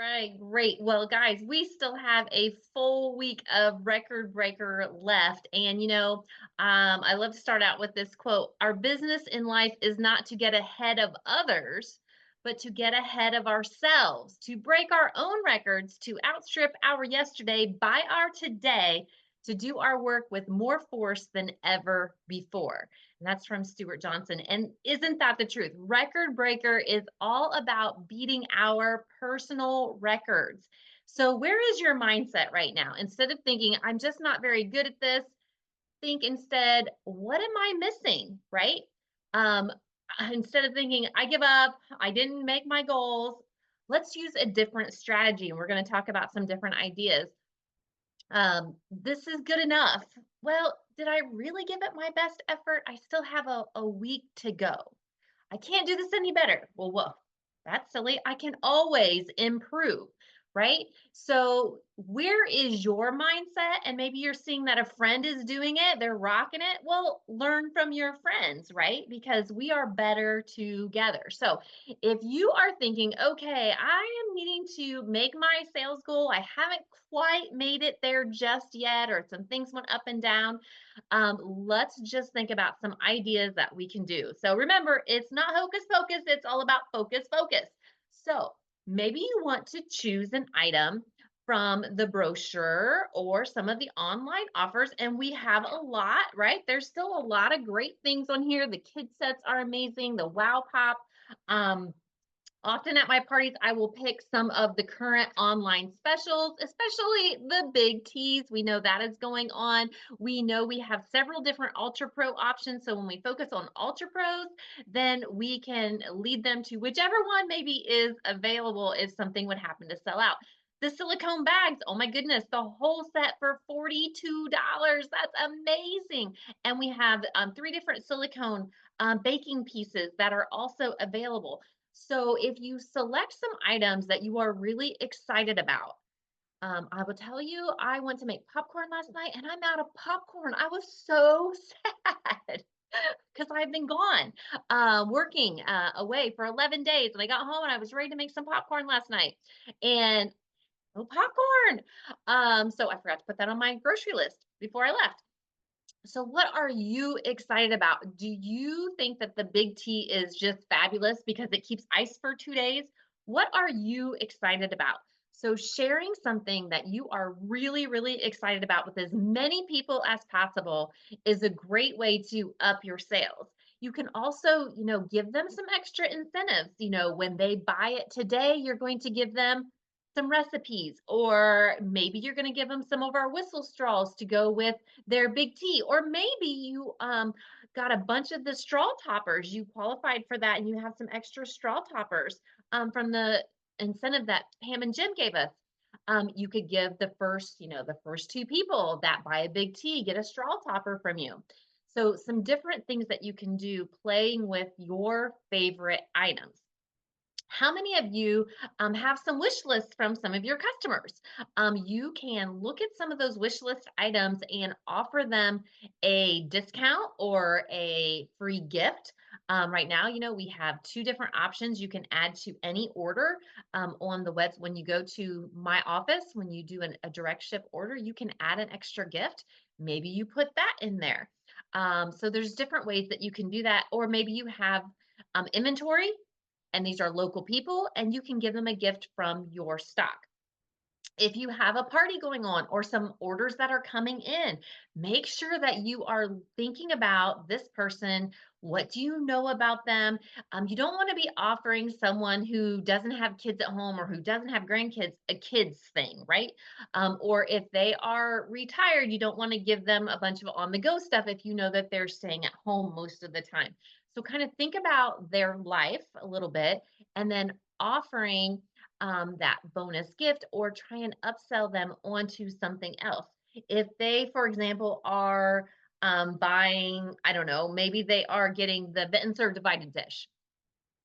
right, great. Well, guys, we still have a full week of Record Breaker left. And, I love to start out with this quote. Our business in life is not to get ahead of others, but to get ahead of ourselves, to break our own records, to outstrip our yesterday by our today, to do our work with more force than ever before. And that's from Stuart Johnson. And isn't that the truth? Record Breaker is all about beating our personal records. So, where is your mindset right now? Instead of thinking, I'm just not very good at this, think instead, what am I missing? Right? Um, instead of thinking, I give up, I didn't make my goals, let's use a different strategy. And we're going to talk about some different ideas. This is good enough. Well, did I really give it my best effort? I still have a week to go. I can't do this any better. Well, whoa, that's silly. I can always improve, right? So, where is your mindset? And maybe you're seeing that a friend is doing it, they're rocking it. Well, learn from your friends, right? Because we are better together. So, if you are thinking, okay, I am needing to make my sales goal, I haven't quite made it there just yet, or some things went up and down, let's just think about some ideas that we can do. So remember, it's not hocus pocus, it's all about focus, focus. So maybe you want to choose an item from the brochure or some of the online offers, and we have a lot, right? There's still a lot of great things on here. The kid sets are amazing, the Wow Pop. Um, Often at my parties, I will pick some of the current online specials, especially the big teas. We know that is going on. We know we have several different Ultra Pro options. So when we focus on Ultra Pros, then we can lead them to whichever one maybe is available if something would happen to sell out. The silicone bags, oh my goodness, the whole set for $42. That's amazing. And we have three different silicone baking pieces that are also available. So if you select some items that you are really excited about, I will tell you, I went to make popcorn last night and I'm out of popcorn. I was so sad because I've been gone working away for 11 days. And I got home and I was ready to make some popcorn last night. And no popcorn. So I forgot to put that on my grocery list before I left. So, what are you excited about? Do you think that the big T is just fabulous because it keeps ice for 2 days? What are you excited about? So, sharing something that you are really, really excited about with as many people as possible is a great way to up your sales. You can also, give them some extra incentives. When they buy it today, you're going to give them some recipes, or maybe you're going to give them some of our whistle straws to go with their big T. Or maybe you got a bunch of the straw toppers. You qualified for that and you have some extra straw toppers from the incentive that Pam and Jim gave us. You could give the first two people that buy a big T get a straw topper from you. So some different things that you can do playing with your favorite items. How many of you have some wish lists from some of your customers? You can look at some of those wish list items and offer them a discount or a free gift. Right now, we have two different options. You can add to any order on the web. When you go to my office, when you do a direct ship order, you can add an extra gift. Maybe you put that in there. So there's different ways that you can do that. Or maybe you have inventory and these are local people, and you can give them a gift from your stock. If you have a party going on or some orders that are coming in, make sure that you are thinking about this person. What do you know about them? You don't want to be offering someone who doesn't have kids at home or who doesn't have grandkids a kids thing, right? Or if they are retired, you don't want to give them a bunch of on the go stuff if you know that they're staying at home most of the time. So, kind of think about their life a little bit and then offering that bonus gift or try and upsell them onto something else. If they, for example, are buying, I don't know, maybe they are getting the Vent and Serve divided dish.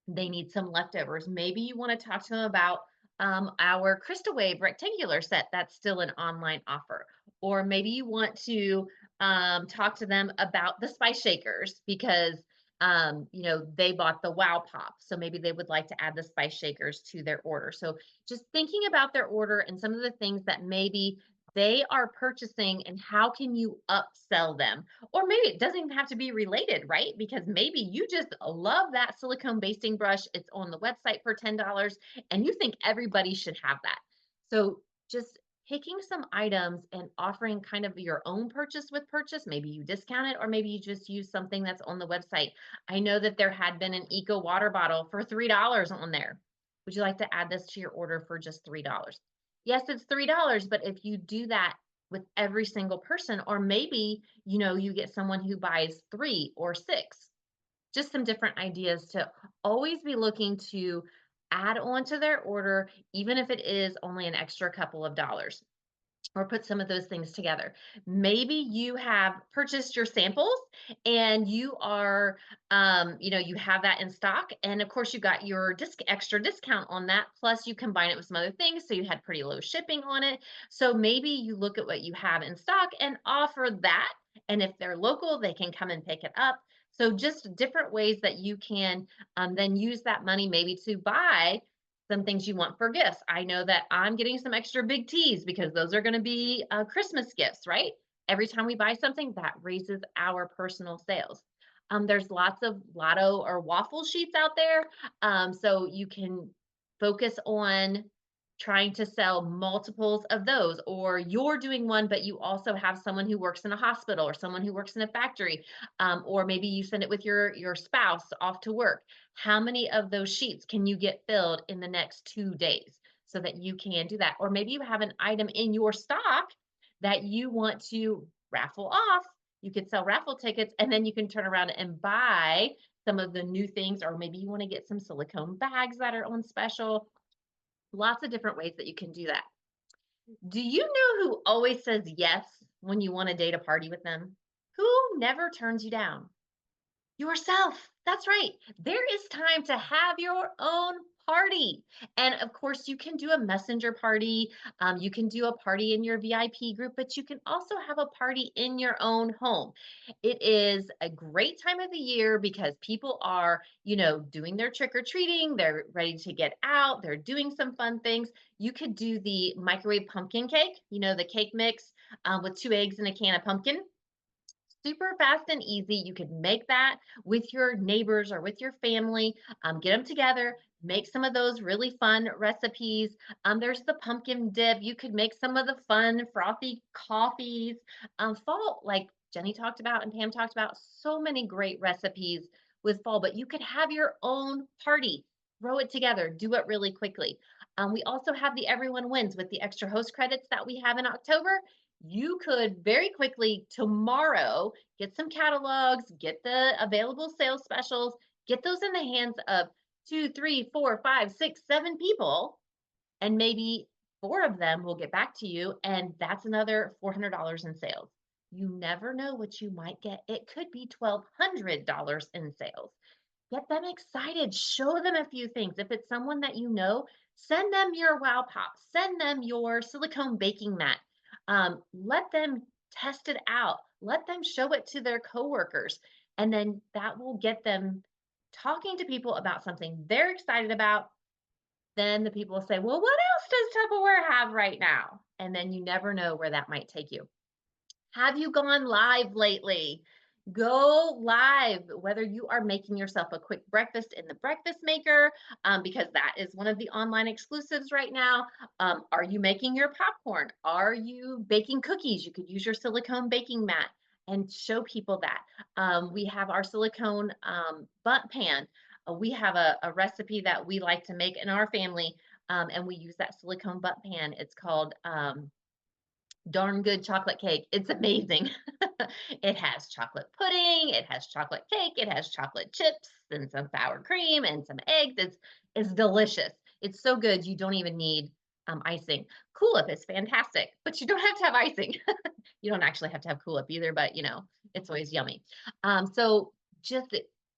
They need some leftovers. Maybe you want to talk to them about our Crystal Wave rectangular set that's still an online offer. Or maybe you want to talk to them about the spice shakers because They bought the Wow Pop, so maybe they would like to add the spice shakers to their order. So just thinking about their order and some of the things that maybe they are purchasing and how can you upsell them? Or maybe it doesn't even have to be related, right? Because maybe you just love that silicone basting brush. It's on the website for $10 and you think everybody should have that. So just picking some items and offering kind of your own purchase with purchase. Maybe you discount it, or maybe you just use something that's on the website. I know that there had been an eco water bottle for $3 on there. Would you like to add this to your order for just $3? Yes, it's $3, but if you do that with every single person, or maybe, you get someone who buys 3 or 6, just some different ideas to always be looking to add on to their order, even if it is only an extra couple of dollars, or put some of those things together. Maybe you have purchased your samples and you are, you have that in stock. And of course, you got your extra discount on that. Plus, you combine it with some other things. So you had pretty low shipping on it. So maybe you look at what you have in stock and offer that. And if they're local, they can come and pick it up. So just different ways that you can then use that money maybe to buy some things you want for gifts. I know that I'm getting some extra big teas because those are going to be Christmas gifts, right? Every time we buy something, that raises our personal sales. There's lots of lotto or waffle sheets out there. So you can focus on trying to sell multiples of those, or you're doing one, but you also have someone who works in a hospital or someone who works in a factory, or maybe you send it with your spouse off to work. How many of those sheets can you get filled in the next 2 days so that you can do that? Or maybe you have an item in your stock that you want to raffle off. You could sell raffle tickets and then you can turn around and buy some of the new things, or maybe you want to get some silicone bags that are on special. Lots of different ways that you can do that. Do you know who always says yes when you want to date a party with them? Who never turns you down? Yourself. That's right. There is time to have your own party. And of course, you can do a messenger party. You can do a party in your VIP group, but you can also have a party in your own home. It is a great time of the year because people are, doing their trick or treating. They're ready to get out. They're doing some fun things. You could do the microwave pumpkin cake, the cake mix with 2 eggs and a can of pumpkin. Super fast and easy. You could make that with your neighbors or with your family. Get them together, make some of those really fun recipes. There's the pumpkin dip. You could make some of the fun frothy coffees. Fall, like Jenny talked about and Pam talked about, so many great recipes with fall, but you could have your own party. Throw it together, do it really quickly. We also have the Everyone Wins with the extra host credits that we have in October. You could very quickly tomorrow get some catalogs, get the available sales specials, get those in the hands of 2, 3, 4, 5, 6, 7 people, and maybe 4 of them will get back to you, and that's another $400 in sales. You never know what you might get. It could be $1,200 in sales. Get them excited. Show them a few things. If it's someone that you know, send them your Wow Pop. Send them your silicone baking mat. Let them test it out. Let them show it to their coworkers. And then that will get them talking to people about something they're excited about. Then the people will say, well, what else does Tupperware have right now? And then you never know where that might take you. Have you gone live lately? Go live, whether you are making yourself a quick breakfast in the breakfast maker, because that is one of the online exclusives right now. Are you making your popcorn? Are you baking cookies? You could use your silicone baking mat and show people that. We have our silicone bundt pan. We have a recipe that we like to make in our family, and we use that silicone bundt pan. It's called Darn Good Chocolate Cake. It's amazing. It has chocolate pudding, it has chocolate cake, it has chocolate chips and some sour cream and some eggs. It's delicious. It's so good you don't even need icing. Cool-Whip is fantastic, but you don't have to have icing. You don't actually have to have Cool-Whip either, but it's always yummy. So just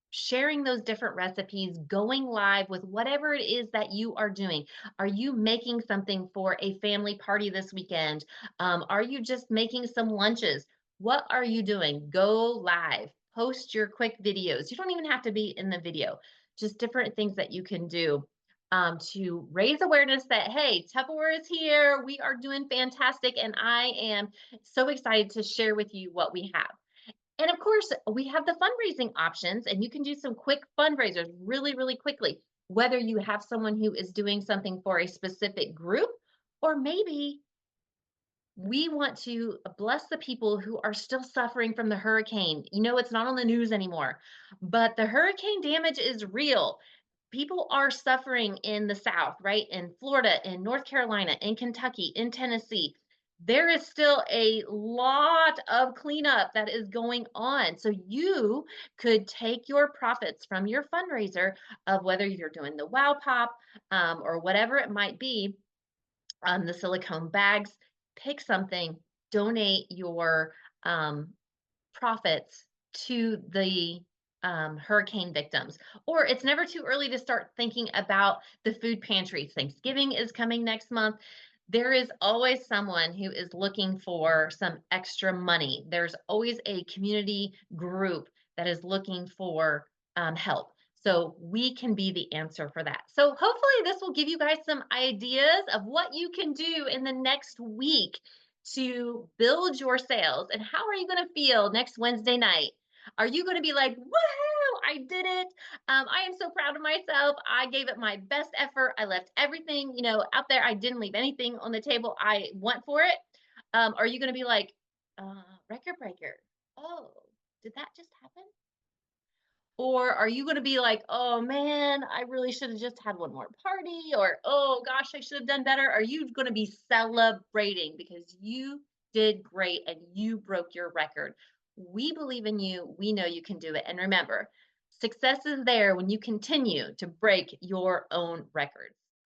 sharing those different recipes, going live with whatever it is that you are doing. Are you making something for a family party this weekend? Are you just making some lunches? What are you doing? Go live. post your quick videos. You don't even have to be in the video, just different things that you can do to raise awareness that, hey, Tupperware is here. We are doing fantastic. And I am so excited to share with you what we have. And of course, we have the fundraising options, and you can do some quick fundraisers really, really quickly, whether you have someone who is doing something for a specific group, or maybe we want to bless the people who are still suffering from the hurricane. You know, it's not on the news anymore, but the hurricane damage is real. People are suffering in the South, right? In Florida, in North Carolina, in Kentucky, in Tennessee. There is still a lot of cleanup that is going on. So you could take your profits from your fundraiser of whether you're doing the Wow Pop or whatever it might be, the silicone bags, pick something, donate your um, profits to the hurricane victims. Or it's never too early to start thinking about the food pantry. Thanksgiving is coming next month. There is always someone who is looking for some extra money. There's always a community group that is looking for help. So we can be the answer for that. So hopefully this will give you guys some ideas of what you can do in the next week to build your sales. And how are you going to feel next Wednesday night? Are you going to be like, woohoo, I did it. I am so proud of myself. I gave it my best effort. I left everything, out there. I didn't leave anything on the table. I went for it. Are you going to be like, record breaker? Oh, did that just happen? Or are you going to be like, oh man, I really should have just had one more party? Or, oh gosh, I should have done better? Are you going to be celebrating because you did great and you broke your record? We believe in you. We know you can do it. And remember, success is there when you continue to break your own records.